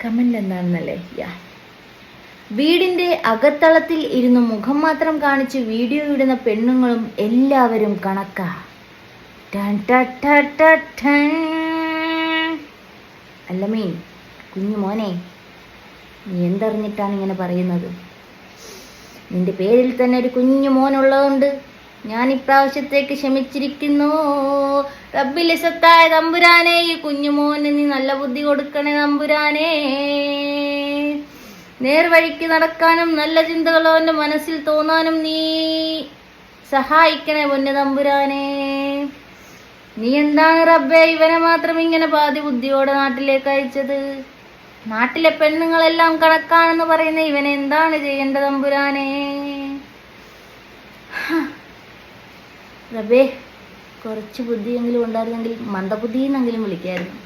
Comment എന്താണെന്നല്ലേ? വീടിന്റെ അകത്തളത്തിൽ ഇരുന്ന് മുഖം മാത്രം കാണിച്ച് വീഡിയോ ഇടുന്ന പെണ്ണുങ്ങളും എല്ലാവരും കണക്കാ. അല്ല മീൻ കുഞ്ഞു മോനെ, നീ എന്തറിഞ്ഞിട്ടാണ് ഇങ്ങനെ പറയുന്നത്? നിന്റെ പേരിൽ തന്നെ ഒരു കുഞ്ഞു മോനുള്ളതുകൊണ്ട് ഞാൻ ഇപ്രാവശ്യത്തേക്ക് ക്ഷമിച്ചിരിക്കുന്നു. റബ്ബിലെ സത്തായ തമ്പുരാനെ, ഈ കുഞ്ഞുമോന് നീ നല്ല ബുദ്ധി കൊടുക്കണേ തമ്പുരാനെ. നേർവഴിക്ക് നടക്കാനും നല്ല ചിന്തകൾ അവന്റെ മനസ്സിൽ തോന്നാനും നീ സഹായിക്കണേ പൊന്നു തമ്പുരാനെ. നീ എന്താണ് റബ്ബേ ഇവനെ മാത്രം ഇങ്ങനെ പാതി ബുദ്ധിയോടെ നാട്ടിലേക്ക് അയച്ചത്? നാട്ടിലെ പെണ്ണുങ്ങളെല്ലാം കണക്കാണെന്ന് പറയുന്ന ഇവനെ എന്താണ് ചെയ്യേണ്ടത് തമ്പുരാനെ? റബ്ബേ, കുറച്ച് ബുദ്ധിയെങ്കിലും ഉണ്ടായിരുന്നെങ്കിൽ മന്ദബുദ്ധിയെന്നെങ്കിലും വിളിക്കായിരുന്നു.